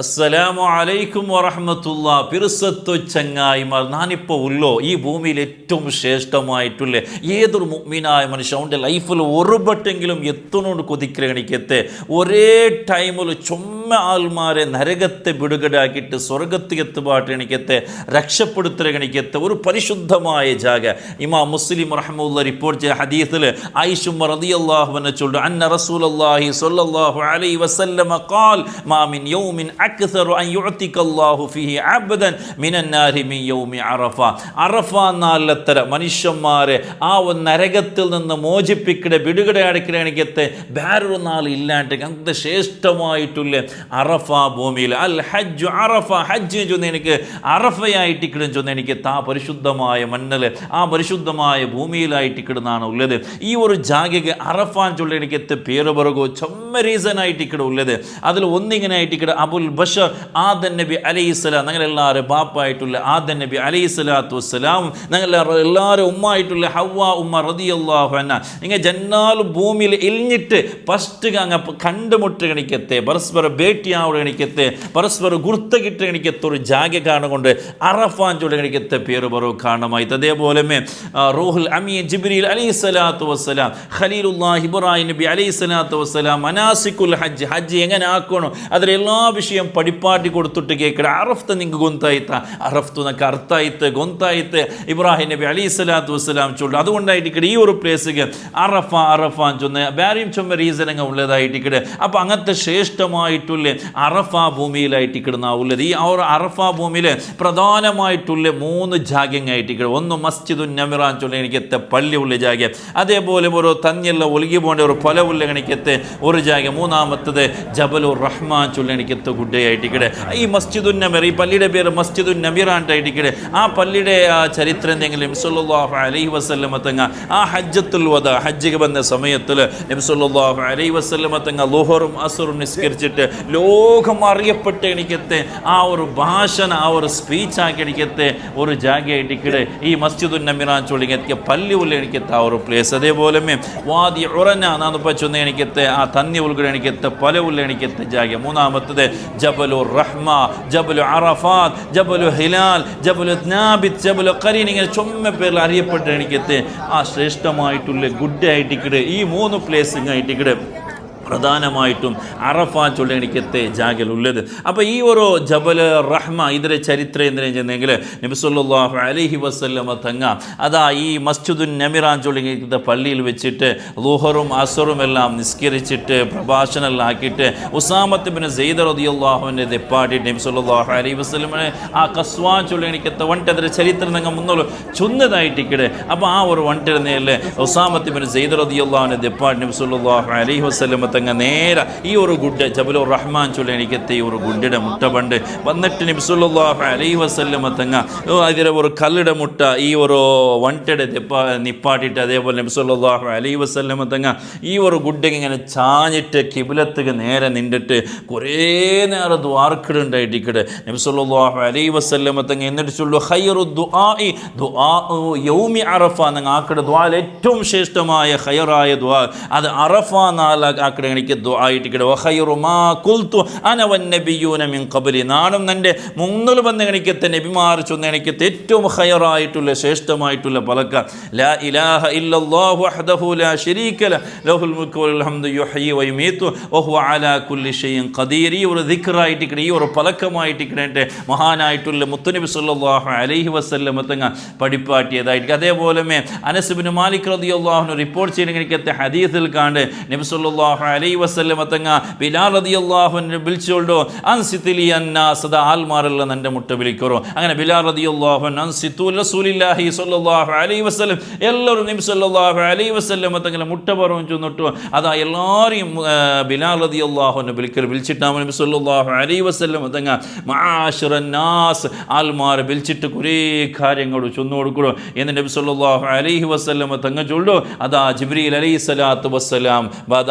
അസ്സലാമു അലൈക്കും വറഹ്മത്തുള്ളാ. പിറുസത്തു ചങ്ങായിമാർ, ഞാനിപ്പോൾ ഉള്ളോ ഈ ഭൂമിയിൽ ഏറ്റവും ശ്രേഷ്ഠമായിട്ടുള്ള ഏതൊരു മുഅ്മിനായ മനുഷ്യ അവൻ്റെ ലൈഫിൽ ഒരുപട്ടെങ്കിലും എത്തുന്നോണ്ട് കൊതിക്കണിക്കത്തെ ഒരേ ടൈമിൽ ചുമ്മ ആൾമാരെ നരകത്തെ വിടുകടാക്കിയിട്ട് സ്വർഗത്തിൽ എത്തുപാട്ട് എനിക്കത്തെ രക്ഷപ്പെടുത്തുകണിക്കത്തെ ഒരു പരിശുദ്ധമായ ജാഗ. ഇമാം മുസ്ലിം റഹ്മത്തുള്ളാഹി റിപ്പോർട്ട് ചെയ്ത ഹദീസിൽ ആയിഷ റളിയല്ലാഹു അൻഹ ചൊല്ലുന്നു, അന്ന റസൂലുള്ളാഹി സ്വല്ലല്ലാഹു അലൈഹി വസല്ലമ ഖാൽ മാ മിൻ യൗമിൻ അക്സറു അൻ യുഅതികല്ലാഹു ഫീഹി അബ്ദൻ മിനൻ നാരി മിൻ യൗമി അറഫ. അറഫ നാളിലത്തര മനുഷ്യന്മാരെ ആ നരകത്തിൽ നിന്ന് മോചിപ്പിക്കണ വിടുകടയാടിക്കണിക്കത്തെ വേറൊരു നാൾ ഇല്ലാണ്ട് അങ്ങനത്തെ ശ്രേഷ്ഠമായിട്ടുള്ള അറഫ ഭൂമിയിൽ അൽ ഹജ്ജ് അറഫ, ഹജ്ജ് ചൊന്ന് എനിക്ക് അറഫയായിട്ടിക്കിടും ചൊന്ന് എനിക്ക് താ പരിശുദ്ധമായ മണ്ണൽ ആ പരിശുദ്ധമായ ഭൂമിയിലായിട്ടിക്കിടുന്നാണ് ഉള്ളത്. ഈ ഒരു ജാഗയ്ക്ക് അറഫാൻ ചൊല്ലി എനിക്കത്തെ പേര് പറകോ ചമ്മ റീസണായിട്ടിക്കിട ഉള്ളത്. അതിൽ ഒന്നിങ്ങനെ ആയിട്ടിക്കിട അബുൽ ബഷർ ആദൻ നബി അലൈഹിസ്സലാം, ഞങ്ങളെല്ലാവരും ബാപ്പായിട്ടുള്ള ആദൻ നബി അലൈഹിസ്സലാത്തു വസ്സലാം, ഞങ്ങളെല്ലാവരും ഉമ്മായിട്ടുള്ള ഹവ്വ ഉമ്മ റളിയല്ലാഹു അൻഹ, ഇങ്ങനെ ജന്നാലും ഭൂമിയിൽ ഇൽഞ്ഞിട്ട് ഫസ്റ്റ് അങ്ങ് കണ്ടുമുട്ടുകണിക്കത്തെ പരസ്പര ഭേട്ടിയാവുകണിക്കത്തെ പരസ്പര ഗുർത്തകിട്ടുകണിക്കത്തെ ഒരു ജാഗ കാണുകൊണ്ട് അറഫാൻ ചൊല്ലുകണിക്കത്തെ പേര് പറവ് കാണുമായിട്ട്. അതേപോലെ റൂഹുൽ അമീൻ ജിബ്രീൽ അലൈഹിസ്സലാത്തു വസ്സലാം, ഖലീലുല്ലാഹി ഇബ്രാഹിം നബി അലൈഹിസ്സലാത്തു വസ്സലാം മനാസിക്കുൽ ഹജ്ജ്, ഹജ്ജ് എങ്ങനെ ആക്കണം അതിലെല്ലാ വിഷയം പഠിപ്പാട്ടി കൊടുത്തിട്ട് കേൾക്കട. അറഫ്ത നിങ്ങൾക്ക് ഗൊന്തായിത്ത അറഫ്തു എന്നൊക്കെ അർത്ഥായിത്ത് ഗൊന്തായിത്ത് ഇബ്രാഹിം നബി അലൈഹിസ്സലാത്തു വസ്സലാം ചൊല്ലു. അതുകൊണ്ടായിട്ട് ഈ ഒരു പ്ലേസിക്ക് അറഫ അറഫാൻ ചൊന്ന് വേറെയും ചുമ റീസണങ്ങ ഉള്ളതായിട്ടിക്കട്. അപ്പോൾ അങ്ങനത്തെ ശ്രേഷ്ഠമായിട്ടുള്ള അറഫ ഭൂമിയിലായിട്ടിക്കിടുന്ന ഉള്ളത്. ഈ അറഫ ഭൂമിയിൽ പ്രധാനമായിട്ടുള്ള 3 ജാഗ്യങ്ങളായിട്ടിക്കട്. ഒന്ന് മസ്ജിദുൻ നമിറാൻ ചൊല്ലി എനിക്കത്തെ പള്ളി ഉള്ള ജാഗ്യ, അതേപോലെ ഒരു തഞ്ഞെല്ലാം ഒഴുകി പോകേണ്ട ഒരു പൊല ഉള്ള എനിക്കത്തെ ഒരു ജാഗ്യ, മൂന്നാമത്തത് ജബലുർ റഹ്മാൻ ചൊല്ലി എനിക്കത്തെ ഗുഡയായിട്ടിക്കട്. ഈ മസ്ജിദുൻ നമിർ, ഈ പള്ളിയുടെ പേര് മസ്ജിദുൻ നമിറാണ്ടായിട്ടിക്കട്. ആ പള്ളിയുടെ ചരിത്രം എന്തെങ്കിലും സല്ലല്ലാഹു അലൈഹി വസല്ലമ തങ്ങ ആ ഹജ്ജത്തുൽ വദാ, ഹജ്ജിക്ക് വന്ന സമയത്തിൽ നബി സല്ലല്ലാഹു അലൈഹി വസല്ലമ തങ്ങ ളുഹറും അസ്റും നിസ്കരിച്ചിട്ട് ലോകം അറിയപ്പെട്ട എനിക്കത്തെ ആ ഒരു ഭാഷണ ആ ഒരു സ്പീച്ച് ആക്കി എനിക്കത്തെ ഒരു ജാഗയായിട്ടിക്കട് ഈ മസ്ജിദുൻ നമിറാൻ ചൊല്ലിങ്ങ പള്ളി ഉള്ള എനിക്കത്തെ ആ ഒരു പ്ലേസ്. അതേപോലെ വാദി ഉറന നാന്നിപ്പോൾ ചൊന്ന എനിക്കത്തെ ആ തന്നി ഉൾഗ എനിക്കത്തെ പല ഉള്ള എനിക്കത്തെ ജാഗ. മൂന്നാമത്തത് ജബലുർ റഹ്മ, ജബലു അറഫാത്ത്, ജബലു ഹിലാൽ, ജബലു നാബിത്, ജബലു ഖരീൻ, ഇങ്ങനെ ചുമ്മ പേരിൽ അറിയപ്പെട്ട എനിക്കത്തെ ആ ശ്രേഷ്ഠമായിട്ടുള്ള ഗുഡ് ആയിട്ടിക്കട്. ഈ 3 പ്ലേസിങ് ആയിട്ടിക്കട് പ്രധാനമായിട്ടും അറഫാ ചൊല്ലി എനിക്കത്തെ ജാഗലുള്ളത്. അപ്പോൾ ഈ ഒരു ജബൽ റഹ്മ ഇതിൻ്റെ ചരിത്രം എന്തിനാ ചെന്നെങ്കിൽ നബി സല്ലല്ലാഹു അലൈഹി വസല്ലമ തങ്ങ അതാ ഈ മസ്ജിദുൻ നമിറാൻ ചൊല്ലി എനിക്കത്തെ പള്ളിയിൽ വെച്ചിട്ട് ളുഹറും അസറും എല്ലാം നിസ്കരിച്ചിട്ട് പ്രഭാഷണമെല്ലാം ആക്കിയിട്ട് ഉസാമത്ത് ബിൻ സെയ്ദ് റളിയല്ലാഹു അൻഹു ദെപ്പാടിയിട്ട് നബി സല്ലല്ലാഹു അലൈഹി വസല്ലമനെ ആ കസ്വാൻ ചൊല്ലി എനിക്കത്തെ വണ്ടിട്ട് അതിൻ്റെ ചരിത്രം നിങ്ങൾ മുന്നോട്ട് ചൊന്നതായിട്ടിക്കട്. അപ്പോൾ ആ ഒരു വണ്ടിയുടെ നേരിൽ ഉസാമത്ത് ബിൻ സെയ്ദ് റളിയല്ലാഹു അൻഹു ദെപ്പാടി നബി സല്ലല്ലാഹു അലൈഹി വസല്ലമ നേരെ ഈ ഒരു ഗുഡ് ജബലുർ റഹ്മാൻ ചൊല്ലി എനിക്കത്തെ ഈ ഒരു ഗുഡിയുടെ മുട്ട പണ്ട് വന്നിട്ട് നബി സല്ലല്ലാഹു അലൈഹി വസല്ലമ തങ്ങ അതിലെ ഒരു കല്ലിടെ മുട്ട ഈ ഒരു വണ്ടിയുടെ നിപ്പാട്ടിട്ട് അതേപോലെ നബി സല്ലല്ലാഹു അലൈഹി വസല്ലമ തങ്ങ ഈ ഒരു ഗുഡിക്ക് ഇങ്ങനെ ചാഞ്ഞിട്ട് കിബിലത്തേക്ക് നേരെ നിന്നിട്ട് കുറേ നേരം ദ്വാർക്കിടുണ്ടായിട്ടിക്കട്. നബി സല്ലല്ലാഹു അലൈഹി വസല്ലമ തങ്ങ എന്നിട്ട് ചൊല്ലു ഖൈറു ദുആഇ ദുആഉ യൗമി അറഫ, നിങ്ങൾ ആക്കടെ ദുആയിൽ ഏറ്റവും ശ്രേഷ്ഠമായ ഖൈറായ ദുആ അത് അറഫ നാൾ ആക്കടെ എനിക്ക് ദുആയിട്ടിക്കട്. വഖൈറു മാ ഖുൽതു അന വന്നബിയ്യൂന മിൻ ഖബ്ലി, നാനും എൻ്റെ മുന്നിൽ വന്ന എനിക്കത്തെ നബിമാർ ചൊന്ന എനിക്കത്തെ ഏറ്റവും ഖൈറായിട്ടുള്ള ശ്രേഷ്ഠമായിട്ടുള്ള പലക്ക ലാ ഇലാഹ ഇല്ലല്ലാഹു വഹ്ദഹു ലാ ശരീക ലഹു ലഹുൽ മുൽക്കു വൽ ഹംദു യുഹ്യി വ യുമീതു വഹുവ അലാ കുല്ലി ഷൈഇൻ ഖദീർ. ഈ ഒരു ദിക്റായിട്ടിക്കട് ഈ ഒരു പലക്കമായിട്ടിക്കടെ മഹാനായിട്ടുള്ള മുത്തുനബി സല്ലല്ലാഹു അലൈഹി വസല്ലമ തങ്ങ പഠിപ്പാട്ടിയതായിട്ട്. അതേപോലെ അനസ് ഇബ്നു മാലിക് റളിയല്ലാഹു അൻഹു റിപ്പോർട്ട് ചെയ്യുന്ന എനിക്കത്തെ ഹദീസിൽ കാണ്ട് നബി സല്ലല്ലാഹു അലൈഹി വസല്ലമ തങ്ങ ബിലാൽ റളിയല്ലാഹു അൻഹു വിളിച്ചോളൂ അൻസിത്ലി അന്നാസ്, സദാ ആൽമാരെല്ലാം എൻ്റെ മുട്ട വിളിക്കറോ. അങ്ങനെ ബിലാൽ റളിയല്ലാഹു അൻഹു അൻസിത്തു റസൂലുള്ളാഹി സ്വല്ലല്ലാഹു അലൈഹി വസല്ലം എല്ലാവരും നബി സല്ലല്ലാഹു അലൈഹി വസല്ലമ തങ്ങളെ മുട്ട പറഞ്ഞു ചൊന്നിട്ടു. അതാ എല്ലാവരെയും ബിലാൽ റളിയല്ലാഹു അൻഹു വിളിച്ചിട്ടാണ് നബി സല്ലല്ലാഹു അലൈഹി വസല്ലമ തങ്ങ മആശിറന്നാസ് ആൽമാർ വിളിച്ചിട്ട് കുറേ കാര്യങ്ങൾ ചൊന്നു കൊടുക്കണോ എന്ന് നബി സല്ലല്ലാഹു അലൈഹി വസല്ലമ തങ്ങ ചൊല്ലു. അതാ ജിബ്രീൽ അലൈഹിസ്സലാത്തു വസ്സലാം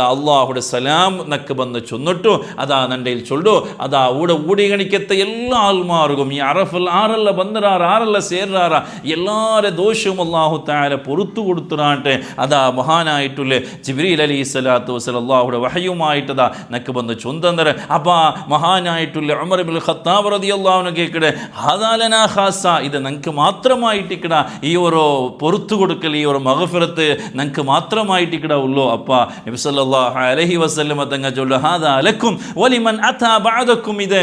അള്ളാഹു അള്ളാഹുടെ സലാം നക്ക് വന്ന് ചൊന്നിട്ടു അതാ നണ്ടയിൽ ചൊല്ലു അതാ ഊടെ ഊടികണിക്കത്തെ എല്ലാ ആൾമാർക്കും ഈ അറഫിൽ ആറല്ല ಬಂದರಾರ ആറല്ല ಸೇರಾರ എല്ലാര ദോഷവും അല്ലാഹു തആല പൊറുത്തു കൊടുത്തുറാട്ടെ അതാ മഹാനായിട്ടുള്ള ജിബ്രീൽ അലൈഹിസ്സലാത്തു വസ്സലാം അല്ലാഹുടെ വഹയുമായിട്ടതാ നക്ക് വന്ന് ചൊന്തന്നര അപ്പ മഹാനായിട്ടുള്ള ഉമർ ഇബ്നുൽ ഖത്താബ് റളിയല്ലാഹു അൻഹു കേക്കടെ ഹാദാലനാ ഖാസ ഇത് നക്ക് മാത്രമായിട്ടിക്കട ഈ ഒരു പൊറുത്തു കൊടുക്കൽ ഈ ഒരു മഗ്ഫിറത്ത് നക്ക് മാത്രമായിട്ടിക്കട ഉള്ളൂ അപ്പ നബി സല്ലല്ലാഹു അലൈഹി വസല്ലം തങ്ങൾ ചൊല്ലു ഹാദാ ലക്കും വലിമൻ അതാ ബഅദക്കും ഇത്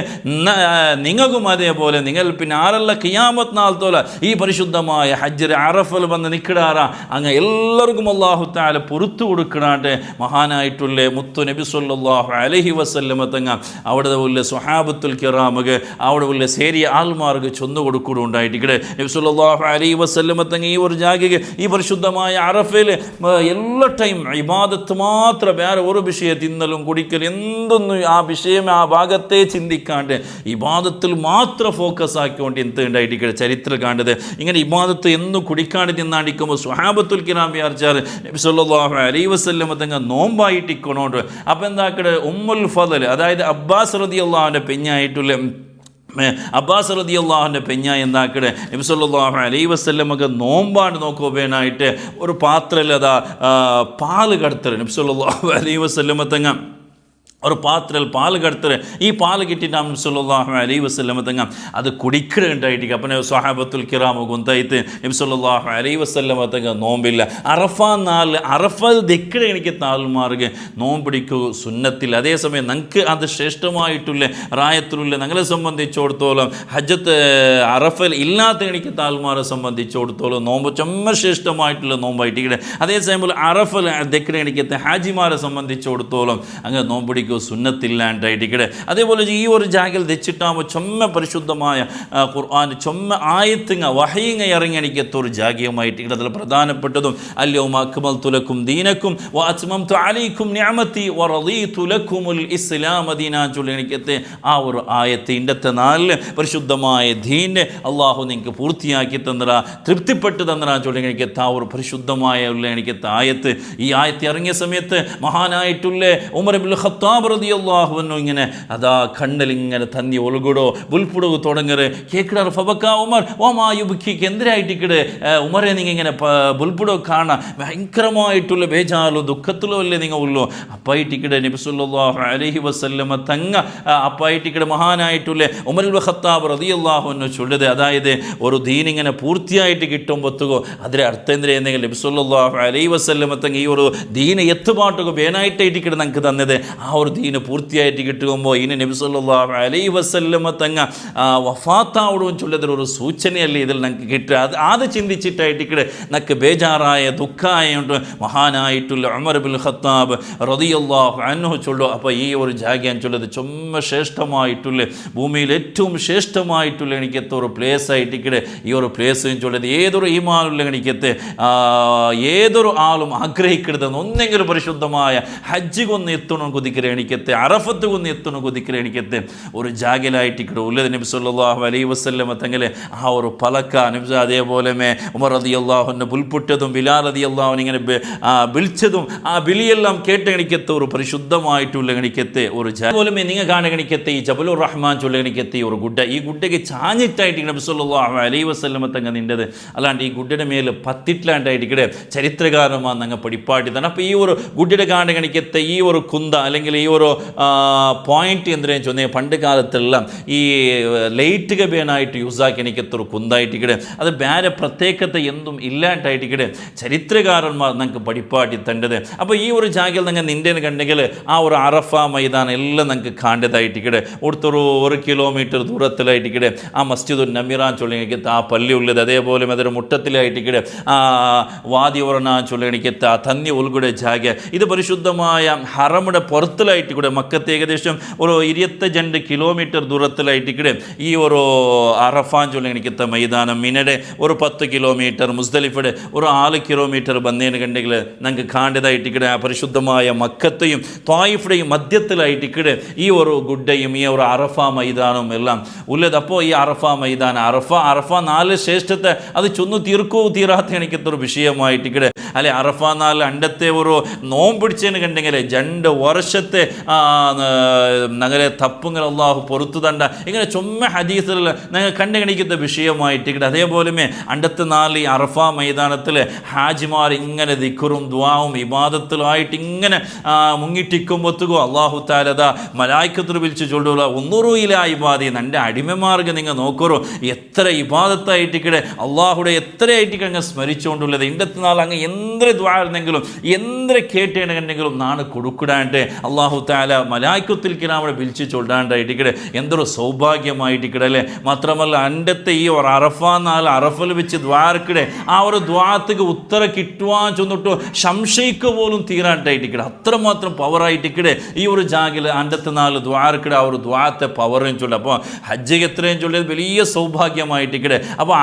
നിങ്ങൾക്കും അതേപോലെ നിങ്ങൾ പിന്നെ ആരല്ല ഖിയാമത്ത് നാൾ തോല ഈ പരിശുദ്ധമായ ഹജ്ജ് അറഫൽ വന്ന് നിൽക്കിടാറ അങ്ങ് എല്ലാവർക്കും അല്ലാഹു തആല പൊറുത്തു കൊടുക്കണാട്ടെ മഹാനായിട്ടുള്ള മുത്തു നബി സല്ലല്ലാഹു അലൈഹി വസല്ലം തങ്ങ അവിടെ ഉള്ള സ്വഹാബത്തുൽ കിറാമക്ക് അവിടെ ഉള്ള സേരിയ ആൾമാർക്ക് ചൊന്നു കൊടുക്കുന്നുണ്ടായിട്ടിക്കടെ നബി സല്ലല്ലാഹു അലൈഹി വസല്ലം തങ്ങ ഈ ഒരു ജാഗിക്ക് ഈ പരിശുദ്ധമായ അറഫയിൽ എല്ലാ ടൈം ഇബാദത്ത് മാത്രം വേറെ ഒരു വിഷയം തിന്നലും കുടിക്കലും എന്തൊന്നും ആ വിഷയം ആ ഭാഗത്തെ ചിന്തിക്കാണ്ട് ഇബാദത്തിൽ മാത്രം ഫോക്കസ് ആക്കിക്കൊണ്ട് എന്തുണ്ടായിട്ടിക്കടെ ചരിത്രം കാണുന്നത് ഇങ്ങനെ ഇബാദത്ത് എന്നും കുടിക്കാണ്ട് തിന്നാണ്ടിക്കുമ്പോൾ സ്വഹാബത്തുൽ കിറാം വിചാരിച്ചാൽ നബി സല്ലല്ലാഹു അലൈഹി വസല്ലം തങ്ങ നോമ്പായിട്ടിക്കണോണ്ട് അപ്പം എന്താക്കടെ ഉമ്മുൽ ഫദൽ അതായത് അബ്ബാസ് റളിയല്ലാഹുവിൻ്റെ പെഞ്ഞായിട്ടുള്ള അബ്ബാസ് റളിയല്ലാഹുവിൻ്റെ പെഞ്ഞ എന്താക്കടെ നബി സല്ലല്ലാഹു അലൈഹി വസല്ലമക്ക് നോമ്പാണ്ട് നോക്കുവാനായിട്ട് ഒരു പാത്രത്തിൽ അതാ പാല് കടത്തൽ നബി സല്ലല്ലാഹു അലൈഹി വസല്ലമ തങ്ങ ഒരു പാത്രത്തിൽ പാൽ കടത്തറ് ഈ പാൽ കിട്ടിയിട്ട് നബി സല്ലല്ലാഹു അലൈഹി വസല്ലം തങ്ങ അത് കുടിക്കലുണ്ടായിട്ട് അപ്പം സ്വഹാബത്തുൽ കിറാം ഗുന്തായിട്ട് നബി സല്ലല്ലാഹു അലൈഹി വസല്ലം തങ്ങ നോമ്പില്ല അറഫ നാല് അറഫ ദിക്ര എനിക്ക് താൽമാർക്ക് നോമ്പിടിക്കൂ സുന്നത്തിൽ അതേസമയം നമുക്ക് അത് ശ്രേഷ്ഠമായിട്ടുള്ള റായത്തിലുള്ള ഞങ്ങളെ സംബന്ധിച്ചിടത്തോളം ഹജ്ജത്ത് അറഫൽ ഇല്ലാത്ത എനിക്ക് താൽമാരെ സംബന്ധിച്ചിടത്തോളം നോമ്പ് ചമ്മ ശ്രേഷ്ഠമായിട്ടുള്ള നോമ്പായിട്ട് അതേസമയം അറഫൽ ദിക്ര എനിക്ക് ഹാജിമാരെ സംബന്ധിച്ചിടത്തോളം അങ്ങ് നോമ്പിടിക്കും സുന്നത്തില്ലാണ്ടായിട്ടിക്കടെ അതേപോലെ ഈ ഒരു ജാഗിൽ തെച്ചിട്ടാകുമ്പോൾ ചൊമ്മ പരിശുദ്ധമായ ഖുർആൻ ചൊമ്മ ആയത്തിങ്ങ വഹയിങ്ങ ഇറങ്ങിയണിക്കത്ത ഒരു ജാഗിയുമായിട്ട് അതിൽ പ്രധാനപ്പെട്ടതും അല്യൗമ അക്മൽതു ലക്കും ദീനക്കും വ അത്മംതു അലൈക്കും നിഅമതി വ റളീതു ലക്കുമുൽ ഇസ്ലാമ ദീനാ ചൊല്ലിയണിക്കത്തെ ആ ഒരു ആയത്ത് ഇണ്ടത്തെ നാലില് പരിശുദ്ധമായ ദീനെ അള്ളാഹു നിങ്ങൾക്ക് പൂർത്തിയാക്കി തന്നറ തൃപ്തിപ്പെട്ട് തന്നറ ചൊല്ലിയണിക്കത്തെ ആ ഒരു പരിശുദ്ധമായ ഉള്ള എനിക്കത്തെ ആയത്ത് ഈ ആയത്ത് ഇറങ്ങിയ സമയത്ത് മഹാനായിട്ടുള്ള ഉമർ ഇബ്നുൽ ഖത്താബ് റളിയല്ലാഹു അൻഹു ഇങ്ങനെ അതാ കണ്ണിലിങ്ങനെ തന്നി ഒലുകുടോ ബുൽപുടോ തുടങ്ങറ് കേക്കിടാറ് ഫബക്ക ഉമർ ഓമാ യുബ്കിക്ക് എന്തിനായിട്ടിക്കട് ഉമറെ നിങ്ങൾ ഇങ്ങനെ ബുൽപുടോ കാണാൻ ഭയങ്കരമായിട്ടുള്ള ബേജാറിലോ ദുഃഖത്തിലോ അല്ലേ നിങ്ങൾ ഉള്ളൂ അപ്പായിട്ടിക്കടെ നബി സല്ലല്ലാഹു അലൈഹി വസല്ലമ തങ്ങ അപ്പായിട്ടിക്കടെ മഹാനായിട്ടുള്ള ഉമർ ഇബ്നുൽ ഖത്താബ് റളിയല്ലാഹു അൻഹു ചൊല്ലുന്നത് അതായത് ഒരു ദീൻ ഇങ്ങനെ പൂർത്തിയായിട്ട് കിട്ടുമ്പോത്തുകോ അതിലെ അർത്ഥം എന്തിനാ നബി സല്ലല്ലാഹു അലൈഹി വസല്ലമ തങ്ങ ഈ ഒരു ദീൻ എത്തുപാട്ടുകോ വേനായിട്ടായിട്ടിക്കടെ നമുക്ക് തന്നത് ആ ഒരു ദീന് പൂർത്തിയായിട്ട് കിട്ടുമ്പോൾ ഇനി നബി സല്ലല്ലാഹു അലൈഹി വസല്ലമ തങ്ങ വഫാത്താവോടും ചൊല്ലതിൽ ഒരു സൂചനയല്ലേ ഇതിൽ നമുക്ക് കിട്ടുക അത് ചിന്തിച്ചിട്ടായിട്ടിക്കടെ നമുക്ക് ബേജാറായ ദുഃഖമായുണ്ട് മഹാനായിട്ടുള്ള ഉമർ ഇബ്നുൽ ഖത്താബ് റളിയല്ലാഹു അൻഹു ചൊല്ലു അപ്പോൾ ഈ ഒരു ജാഗ്യാൻ ചൊല്ലത് ചുമ്മ ശ്രേഷ്ഠമായിട്ടുള്ള ഭൂമിയിൽ ഏറ്റവും ശ്രേഷ്ഠമായിട്ടുള്ള എനിക്കത്തെ ഒരു പ്ലേസ് ആയിട്ടിക്കടെ ഈ ഒരു പ്ലേസും ചൊല്ലത് ഏതൊരു ഈമാനുള്ള എനിക്കത്തെ ഏതൊരു ആളും ആഗ്രഹിക്കരുതെന്ന് ഒന്നെങ്കിലും പരിശുദ്ധമായ ഹജ്ജ് കൊന്ന് എത്തണം കൊതിക്കര എനിക്കത്തെ അറഫത്ത് കൊന്ന് എത്തണം കൊതിക്കര എനിക്കത്തെ ഒരു ജാഗിലായിട്ടിക്കടെ ഉള്ളത് നബി സല്ലല്ലാഹു അലൈഹി വസല്ലമ തങ്ങളെ ആ ഒരു പലക്ക നബി അതേപോലെ ഉമർ റളിയല്ലാഹു അൻഹു പുൽപുറ്റതും ബിലാൽ റളിയല്ലാഹു അൻഹു ഇങ്ങനെ വിളിച്ചതും ആ വിളിയെല്ലാം കേട്ട എനിക്കത്തെ ഒരു പരിശുദ്ധമായിട്ടുള്ള എനിക്കത്തെ ഒരു അതുപോലെ നിങ്ങൾ കാണുക എനിക്കത്തെ ഈ ജബലുർ റഹ്മാൻ ചൊല്ല എനിക്കത്തെ ഈ ഒരു ഗുഡ ഈ ഗുഡയ്ക്ക് ചാഞ്ഞിട്ടായിട്ട് നബി സല്ലല്ലാഹു അലൈഹി വസല്ലമ തങ്ങൾ നിൻ്റെത് അല്ലാണ്ട് ഈ ഗുഡയുടെ മേൽ പത്തിട്ടില്ലാണ്ടായിട്ടിക്കടെ ചരിത്രകാരന്മാർ ഞങ്ങൾ പഠിപ്പാട്ടി തന്നെ അപ്പോൾ ഈ ഒരു ഗുഡയുടെ കാണുക എനിക്കത്തെ ഈ ഒരു കുന്ത അല്ലെങ്കിൽ ഈ ഒരു പോയിന്റ് എന്തിനാ ചൊന്നേ പണ്ട് കാലത്തെല്ലാം ഈ ലൈറ്റ് ഗബേനായിട്ട് യൂസാക്കി എനിക്കത്തൊരു കുന്തായിട്ടിക്കടെ അത് വേറെ പ്രത്യേകത എന്തും ഇല്ലാണ്ടായിട്ടിക്കടെ ചരിത്രകാരന്മാർ നമുക്ക് പഠിപ്പാട്ടി തണ്ടത് അപ്പോൾ ഈ ഒരു ജാഗയിൽ നിങ്ങൾ നിൻ്റെ കണ്ടെങ്കിൽ ആ ഒരു അറഫ മൈതാനം എല്ലാം നമുക്ക് കാണേണ്ടതായിട്ടിക്കടെ ഒരു കിലോമീറ്റർ ദൂരത്തിലായിട്ടിക്കടെ ആ മസ്ജിദുൻ നമിറാൻ ചൊല്ലിക്കത്ത് ആ പള്ളി ഉള്ളത് അതേപോലെ അതൊരു മുട്ടത്തിലായിട്ടിക്കടെ ആ വാദി ഉറനാൻ ചൊല്ലിക്കത്ത് ആ തന്നി ഉൾഗുടെ ജാഗ ഇത് പരിശുദ്ധമായ ഹറമുടെ പുറത്തിലായി ദൂരത്തിലായിട്ട് കൂടെ മക്കത്ത് ഏകദേശം ഒരു 22 കിലോമീറ്റർ ദൂരത്തിലായിട്ട് കൂടെ ഈ ഒരു അറഫാൻ ചൊല്ലിത്ത മൈതാനം മിനയുടെ ഒരു 10 കിലോമീറ്റർ മുസ്ദലിഫയുടെ ഒരു 4 കിലോമീറ്റർ ബന്നേന് കണ്ടെങ്കിൽ നമുക്ക് കാണേണ്ടതായിട്ട് കൂടെ ആ പരിശുദ്ധമായ മക്കത്തെയും ത്വായിഫുടെയും മധ്യത്തിലായിട്ട് കൂടെ ഈ ഒരു ഗുഡയും ഈ ഒരു അറഫ മൈതാനവും എല്ലാം ഉള്ളത്. അപ്പോൾ ഈ അറഫ മൈതാനം അറഫ 4 ശ്രേഷ്ഠത്തെ അത് ചൊന്നു തീരാത്ത എനിക്കത്തൊരു വിഷയമായിട്ട് കൂടെ അല്ലെ. അറഫ 4 അണ്ടത്തെ ഒരു നോമ്പിടിച്ചതിന് കണ്ടെങ്കിൽ 2 വർഷത്തെ ഞങ്ങളെ തപ്പുങ്ങൾ അള്ളാഹു പൊറത്തു തണ്ട ഇങ്ങനെ ചുമ്മ ഹദീസിൽ ഞങ്ങൾ കണ്ടുകണിക്കുന്ന വിഷയമായിട്ട് കൂടെ. അതേപോലെ അണ്ടത്തെ 4 ഈ അറഫ മൈതാനത്തിൽ ഹാജിമാർ ഇങ്ങനെ ദിക്റും ദുആവും ഇബാദത്തിലായിട്ട് ഇങ്ങനെ മുങ്ങിട്ടിക്കുമ്പോത്തുകോ അള്ളാഹു താലത മലായിക്കത്തിൽ വിളിച്ച് ചൊല്ലുക ഒന്നുറൂയില ഇബാദി എൻ്റെ അടിമമാർക്ക് നിങ്ങൾ നോക്കറോ എത്ര ഇബാദത്തായിട്ട് കിടെ അള്ളാഹുടെ എത്രയായിട്ട് അങ്ങ് സ്മരിച്ചുകൊണ്ടുള്ളത്. ഇണ്ടത്തെ നാൾ അങ്ങ് എന്തൊരു ദ്വാരുന്നെങ്കിലും എന്തൊരു കേട്ടേണെങ്കിലും നാണ് കൊടുക്കിടാണ്ട് അള്ളാഹു താല മലായിക്കത്തിൽ കിരാമടെ വിളിച്ച് ചൊല്ലാണ്ടായിട്ട് കിടെ എന്തൊരു സൗഭാഗ്യമായിട്ട് കിടെ അല്ലേ. മാത്രമല്ല അണ്ടത്തെ ഈ ഒരു അറഫ 4 അറഫൽ വെച്ച് ദ്വാരക്കിടെ ആ ഒരു ദ്വാരത്തേക്ക് ഉത്തരം കിട്ടുവാൻ ചെന്നിട്ടോ സംശയിക്കുക പോലും തീരാണ്ടായിട്ട് കിടെ അത്രമാത്രം പവറായിട്ട് കിടെ ഈ ഒരു ജാഗിൽ അണ്ടത്തെ 4 ദ്വാരക്കിടെ ആ ഒരു ദ്വാരത്തെ പവറും ചൊല്ലും. അപ്പോൾ ഹജ്ജ് എത്രയും ചൊല്ലിയത് വലിയ സൗഭാഗ്യമായിട്ട് കിടെ. അപ്പോൾ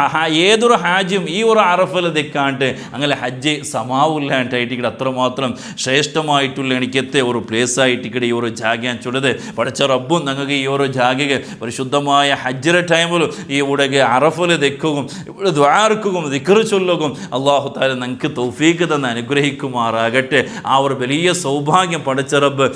ഏതൊരു ഹാജിയും ഈ ഒരു അറഫൽ തെക്കാണ്ട് അങ്ങനെ ഹജ്ജ് സമാവില്ലാണ്ടായിട്ട് കിടെ അത്രമാത്രം ശ്രേഷ്ഠമായിട്ടുള്ള എനിക്കത്തെ ഒരു പ്ലേസ് ആയിട്ട് കിടെ ഈ ഒരു ജാഗയാൻ ചൊല്ലത്. പഠിച്ച റബ്ബും ഞങ്ങൾക്ക് ഈ ഒരു ജാഗയ്ക്ക് പരിശുദ്ധമായ ഹജ്ജിന്റെ ടൈമിലും ഈ ഇവിടെ അറഫൽ തെക്കുകയും ഇവിടെ ദ്വാരക്കുകയും ദിക്ർ ചൊല്ലുകയും അള്ളാഹു താല ഞങ്ങൾക്ക് തൗഫീഖ് തന്ന് അനുഗ്രഹിക്കുമാറാകട്ടെ. ആ ഒരു വലിയ സൗഭാഗ്യം പഠിച്ച റബ്ബ്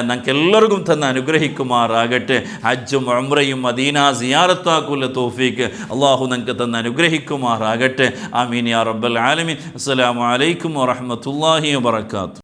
ഞങ്ങൾക്ക് എല്ലാവർക്കും തന്നെ അനുഗ്രഹിക്കുമാറാകട്ടെ. ഹജ്ജും ഉംറയും മദീന സിയാറത്താക്കുള്ള തൗഫീഖ് അള്ളാഹു ഞങ്ങൾക്ക് തന്നെ അനുഗ്രഹിക്കുമാറാകട്ടെ. ആമീൻ യാ റബ്ബൽ ആലമീൻ. അസ്സലാമു അലൈക്കും വറഹ്മത്തുള്ളാഹി വബറകാതുഹു.